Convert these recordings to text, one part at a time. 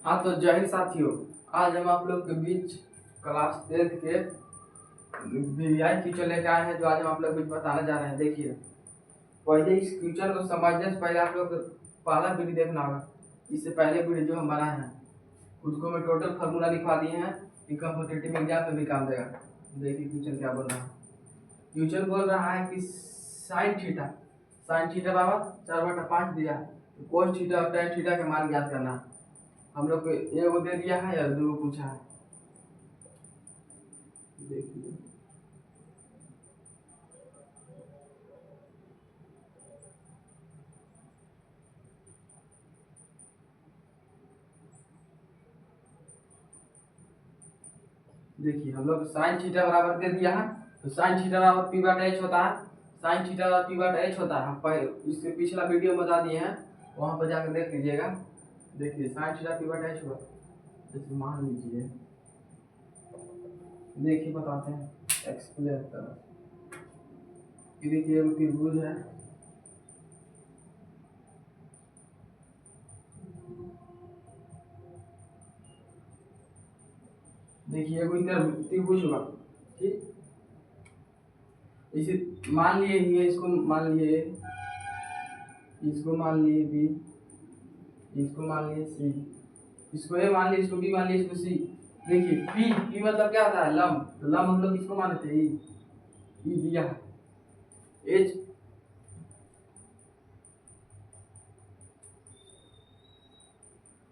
हाँ तो जय हिंद साथियों, आज हम आप लोग के बीच क्लास 10 के वीवीआई फ्यूचर लेकर आए हैं, जो आज हम आप लोग को बताने जा रहे हैं। देखिए, पहले इस फ्यूचर को समझने से पहले आप लोग को पहला वीडियो देखना होगा। इससे पहले वीडियो जो हम बनाए हैं उसको मैं टोटल फार्मूला लिखवा दिए हैं कि कॉम्पिटिटिव एग्जाम में भी काम देगा। देखिए फ्यूचर क्या बोल रहा है। फ्यूचर बोल रहा है कि साइन थीटा बराबर 4/5 दिया है, तो कोस थीटा और टेन थीटा के मान ज्ञात करना है। हम लोग को एगो दे दिया है या दो पूछा है। देखिए देखिए हम लोग साइन थीटा बराबर दे दिया है, तो साइन थीटा बराबर p/h होता है। साइन थीटा बराबर p/h होता है। हम पहले इसके पिछला वीडियो बता दिए हैं, वहाँ पर जाकर देख लीजिएगा। देखिए साइन थीटा p/h हुआ, जैसे मान लीजिए, देखिए बताते हैं एक्सप्लेन तरह। देखिए एगो त्रिभुज है, देखिए एगो त्रिभुज होगा, ठीक। इसे मान लिए ये, इसको मान लिए, इसको मान लिए बी, इसको मान लिए सी, इसको ए मान लिए, इसको बी मान लिए, इसको सी। देखिए पी मतलब क्या होता है? लंब। तो लंब हम लोग किसको मानते हैं? ई दिया है। एच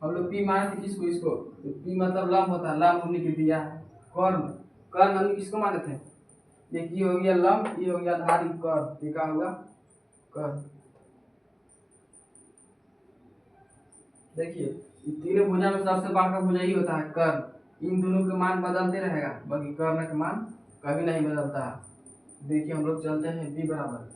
हम लोग पी माने थे किसको? इसको। तो पी मतलब लंब होता है, लंब हमने दिया है। कर्ण, कर्ण हमने किसको माने थे? देखिए हो गया लंब, ये हो गया धारी, कर्ण। ये क्या होगा? कर्ण। देखिए तीनों भुजा में सबसे बड़ा भुजा ही होता है कर्ण। इन दोनों के मान बदलते रहेगा, बाकी कर्ण के मान कभी नहीं बदलता। देखिए हम लोग चलते हैं बी बराबर,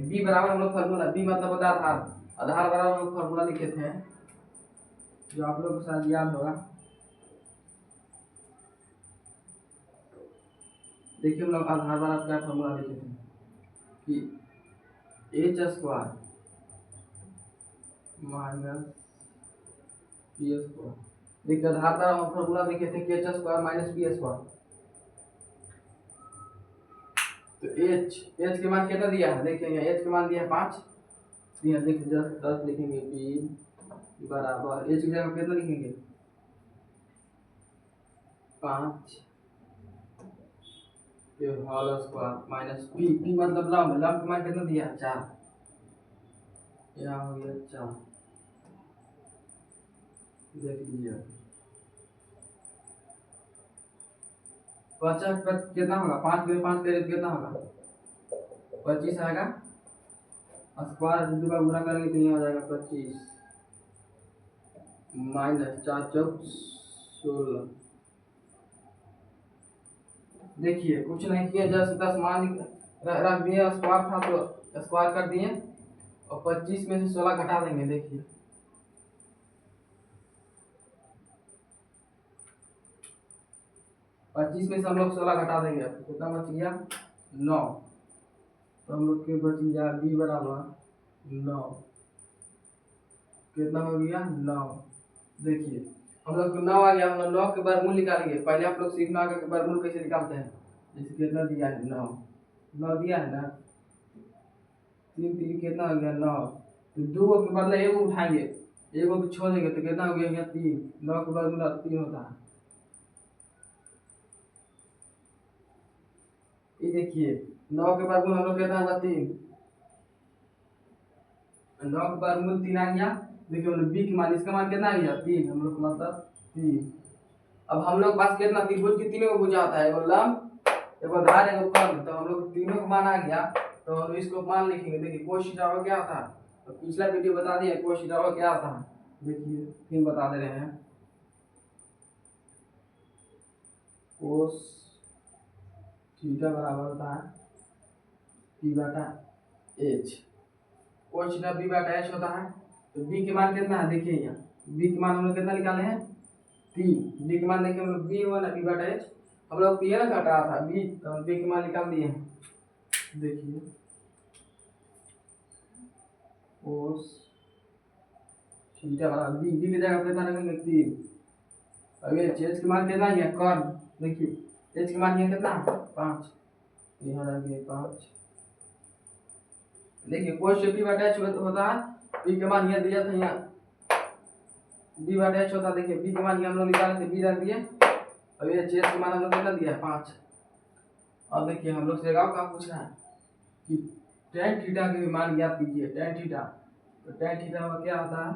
बी बराबर हम लोग फॉर्मूला, बी मतलब होता है आधार। आधार बराबर हम लोग फॉर्मूला लिखे थे, जो आप लोग को शायद याद होगा। देखिए हम लोग आधार बराबर क्या फॉर्मूला लिखे थे कि H square minus P square. देखिए आधार बराबर हम फॉर्मूला लिखे थे कि H square minus P square. तो एच के मान कितना दिया है? देखिए एच के मान दिया है 5। देखिए 10 लिखेंगे, बी बराबर एच की जगह कितना लिखेंगे? 5 होल स्क्वायर माइनस पी मतलब लंब, लंब का मान कितना दिया है? 4। यहाँ हो गया 4। देख लीजिए 50 पर कितना होगा? 5 में 5 करें तो कितना होगा? 25 आएगा। स्क्वायर दो का गुना करेंगे तो ये हो जाएगा 25 माइनस 4 चौक 16। देखिए कुछ नहीं किया, जस्ट 10 मान रख दिए, स्क्वायर था तो स्क्वायर कर दिए, और 25 में से 16 घटा देंगे। देखिए 25 में से हम लोग 16 घटा देंगे, तो कितना बच गया? 9। तो हम लोग के बच गया बी बराबर 9। कितना हो गया? 9। देखिए हम लोग को 9 आ गया, हम लोग 9 के वर्गमूल निकालेंगे। पहले आप लोग सीखना होगा कि वर्गमूल कैसे निकालते हैं। जैसे कितना दिया है? 9 दिया है ना, 3 3 कितना हो गया? 9। तो दो के बदले एगो उठाएंगे, एगो को छोड़ देंगे, तो कितना हो गया? 3। 9 के वर्गमूल 3 होता है। ये देखिए 9 के वर्गमूल हम लोग कितना होगा? 3। 9 के वर्गमूल 3 आ गया। देखिए हम लोग बी के मान, इसका मान कितना आ गया? 3। हम लोग मतलब 3। अब हम लोग पास कितना? त्रिभुज की तीनों को भुजा होता है, एगो लंब, एगो धार, एगो कर्ण। तो हम लोग तीनों का मान आ गया, तो हम इसको मान लिखेंगे। देखिए कोस थीटा क्या होता है? तो पिछला वीडियो बता दिया कोस थीटा क्या होता है। देखिए फिर बता दे रहे हैं, कोस थीटा बराबर होता है p/h। कोस थीटा p/h होता है। तो b के मान कितना है? देखिए यहाँ b के मान हम लोग कितना निकाले हैं? 3। b के मान देखिए हम लोग b हुआ ना p/h, हम लोग तो ये ना घट रहा था b, तो हम b के मान निकाल दिए हैं। देखिए कोस थीटा बराबर बी, बी की जगह पे कितना रखेंगे 3। अब ये एच की मान कितना है कॉर्न, देखिए एच की मान है कितना 5, यहाँ रख दिए 5। देखिए कोस पी बटा एच होता है, पी के मान यहाँ दिया था, यहाँ बी बटा एच होता है। देखिए बी के मान यहाँ हम लोग निकाले थे, बी रख दिए। अब ये एच के मान हम लोग कितना दिया है 5। अब देखिए हम लोग से का पूछ रहा है कि tan थीटा के मान ज्ञात कीजिए, tan थीटा। तो tan थीटा का क्या होता है,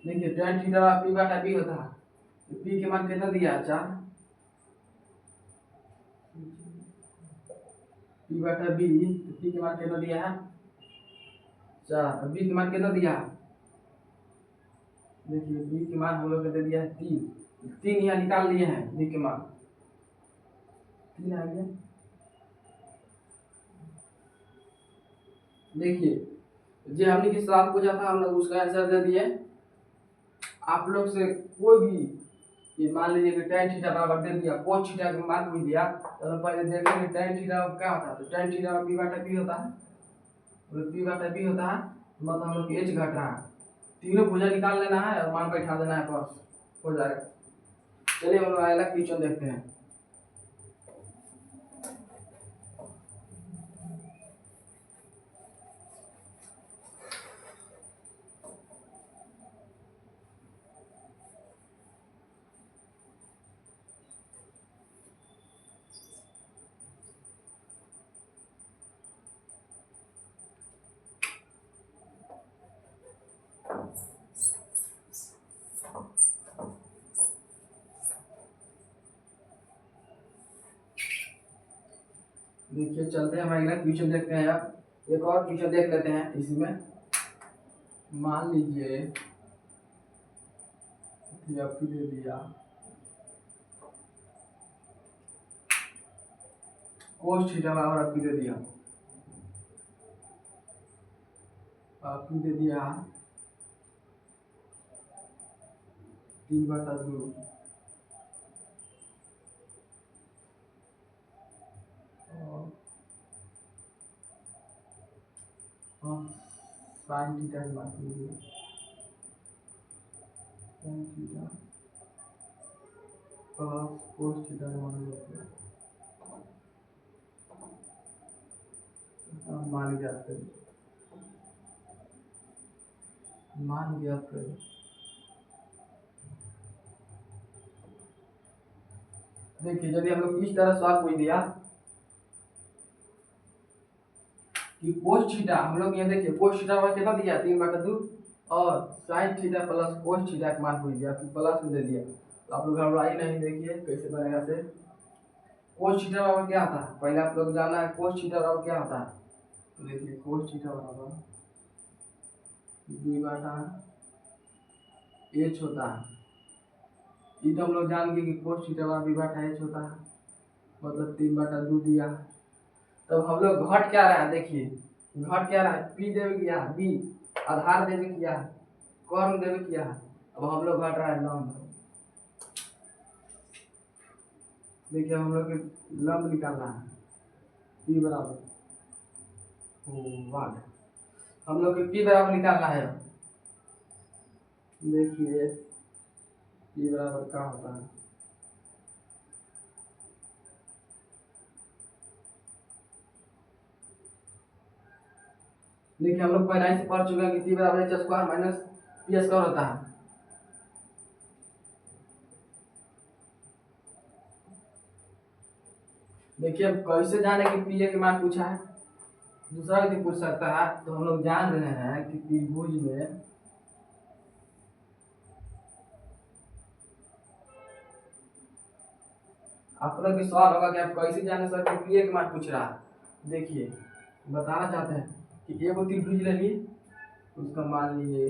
देखिए tan थीटा पी बटा बी होता है। तो पी के मान कितना दिया है 4, पी बटा बी, तो पी के मान कितना दिया है 4, बी के मान कितना दिया है, देखिए बी के मान हम लोग दे दिया है 3, 3 यहाँ निकाल लिए हैं, बी के मान 3 आ गया। देखिए जो हमने की सवाल पूछा था हम लोग उसका आंसर दे दिए। आप लोग से कोई भी ये मान लीजिए कि tan थीटा बराबर दे दिया, cos थीटा का मान पूछ दिया, तो पहले देखेंगे tan थीटा क्या होता है। तो tan थीटा पी बटा बी होता है, तो पी बटा बी होता है, मतलब हम लोग एच घट रहा है, तीनों भुजा निकाल लेना है और मान बैठा देना है, बस हो जाएगा। चलिए हम लोग अगला क्वेश्चन देखते हैं। देखिए चलते हैं हम अगला क्वेश्चन देखते हैं। अब एक और क्वेश्चन देख लेते हैं। इसमें मान लीजिए आपको दे दिया cos थीटा बराबर आपको दे दिया, आपको दे दिया 3/2 साइन थीटा की बात कीजिए, sine theta plus cos theta का मान लेते हैं, मान ज्ञात करें, मान ज्ञात करें। देखिए यदि हम लोग इस तरह सवाल पूछ दिया कि कोस थीटा, हम लोग ये देखिए कोस थीटा का कितना दिया 3/2 और sine theta plus cos theta का मान पूछ दिया, फिर प्लस में दे दिया, तो आप लोग घबराई नहीं। देखिए कैसे बनेगा से कोस थीटा बराबर क्या होता है, पहले आप लोग जाना है कोस थीटा बराबर क्या होता है। तो देखिए कोस थीटा बराबर बी बटा एच होता है। ये तो हम लोग जान गए कि कोस थीटा बराबर बी बटा एच होता है, मतलब 3/2 दिया। तब हम लोग घट क्या रहा है, देखिए घट क्या रहा है, पी देवे किया बी, आधार देवे किया, कॉर्न देवे किया। अब हम लोग घट रहा है लंब, देखिए हम लोग लंब निकालना है, पी बराबर वाट, हम लोग पी बराबर निकालना है। देखिए पी बराबर क्या होता है, देखिए हम लोग पहले से पढ़ चुके हैं कि पी बराबर H square minus P square होता है। देखिए अब कैसे जाने कि पी के मान पूछा है, दूसरा भी पूछ सकता है। तो हम लोग जान रहे हैं कि त्रिभुज में आप लोग की सवाल होगा कि आप कैसे जाने सर कि पी के मान पूछ रहा है। देखिए बताना चाहते हैं कि एक त्रिभुज ले लिए, उसका मान लिए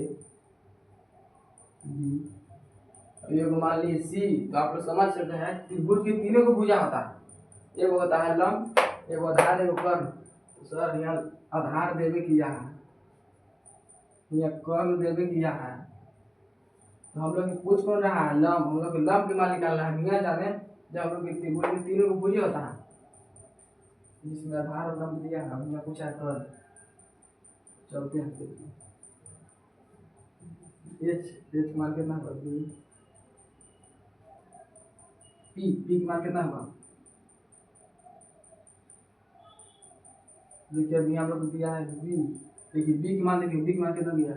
बी, एक मान लिए सी। तो आप लोग समझ सकते हैं त्रिभुज के तीनों को भुजा होता है, एक होता है लंब, एक आधार, एक कर्ण। तो सर यहाँ आधार देवे किया है, यहाँ कर्ण देवे किया है, तो हम लोग पूछ कौन रहा है लंब, हम लोग लंब के मान निकालना है। बिना जाने जब हम लोग त्रिभुज में तीनों को भुज होता है, जिसमें आधार और नंबर दिया है, हमने पूछा कर। चलते हैं फिर। एच मान कितना होगा? पी मान कितना होगा? देखिए अभी हम लोग को दिया है बी। देखिए बी की मान, देखिए बी की मान कितना दिया है?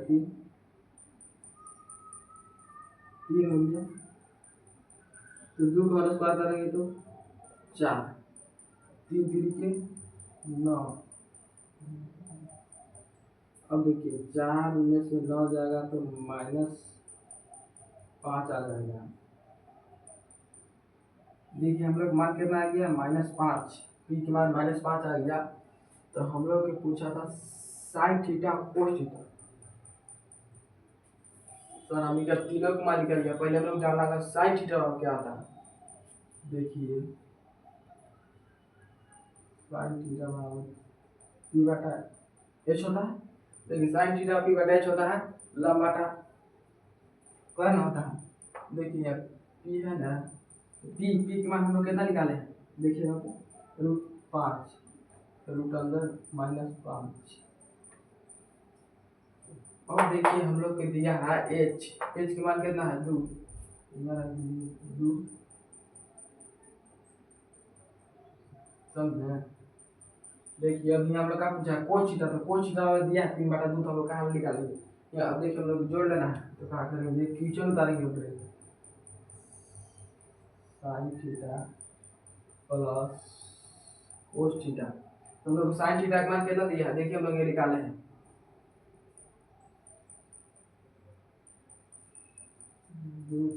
3 हो गया। तो 2 का होल स्क्वायर करेंगे तो 4, 3 3 के 9। अब देखिए 4 में से 9 जाएगा तो -5 आ जाएगा। देखिए हम लोग मान कितना आ गया? -5। पी की मान -5 आ गया। तो हम लोग के पूछा था sine theta cos theta. Sir हम क्या तीनों को मान निकल गया। पहले हम लोग जानना था साइन थीटा क्या आता है। देखिए साइन थीटा बराबर पी बटा एच होता है। देखिए साइन थीटा पी बटा एच होता है, लंबा बटा कौन होता है। देखिए पी है ना, पी की मान हम लोग कितना निकाले हैं? देखिए यहाँ पे √5, रूट अंदर -5। और देखिए हम लोग के दिया है एच की मान कितना है? 2। समझे? देखिए अभी हम लोग का पूछा है कोस थीटा, तो कोस थीटा दिया है 3/2, तो हम लोग कहाँ निकालेंगे? या अब देखिए हम लोग जोड़ लेना है, तो क्या करेंगे? क्वेश्चन उतारेंगे ऊपर, sine theta plus cos theta. तो हम लोग साइन थीटा का मान कितना दिया है? देखिए हम लोग ये निकाले हैं 2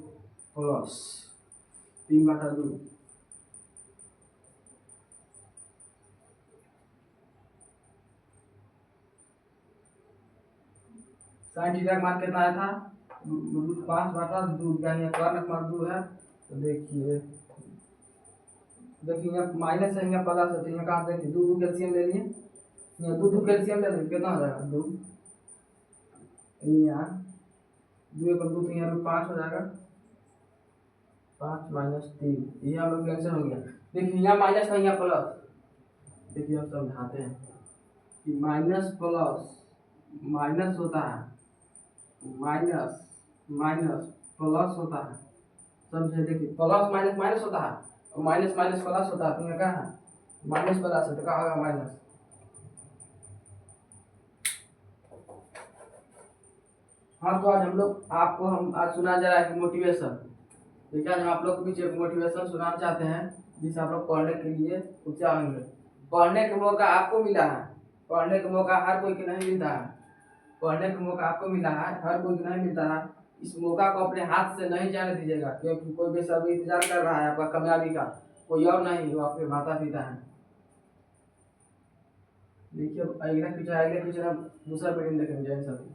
प्लस 3/2। साइन थीटा का मान कितना आया था? √5/2। क्या यहाँ कर्ण मान 2 है? तो देखिए यहाँ माइनस है, यहाँ प्लस है, तो यहाँ कहाँ देखिए 2 कैल्शियम ले लिए, यहाँ 2 कैल्शियम ले लेंगे, कितना हो जाएगा? 2 यहाँ 2 पर 2 तो यहाँ √5 हो जाएगा। 5 - 3 ये हम लोग कैंसिल हो गया। देखिए यहाँ माइनस था, यहाँ प्लस। देखिए हम समझाते हैं कि माइनस प्लस माइनस होता है, माइनस माइनस प्लस होता है। समझे? देखिए प्लस माइनस माइनस होता है, और माइनस माइनस प्लस होता है। तो यहाँ क्या है? माइनस प्लस है, तो क्या होगा? माइनस। हाँ तो आज हम लोग आपको हम आज सुना जा रहा है कि मोटिवेशन। देखिए आज हम आप लोग के बीच एक मोटिवेशन सुनाना चाहते हैं, जिससे आप लोग पढ़ने के लिए उत्साह होंगे। पढ़ने का मौका आपको मिला है, पढ़ने का मौका हर कोई को नहीं मिलता है। पढ़ने का मौका आपको मिला है, हर कोई को नहीं मिलता है। इस मौका को अपने हाथ से नहीं जाने दीजिएगा, क्योंकि कोई बेसब्री इंतजार कर रहा है आपका कामयाबी का, कोई और नहीं, वो आपके माता पिता हैं। देखिए अगला कुछ हम दूसरा वीडियो देखेंगे। जय हिंद।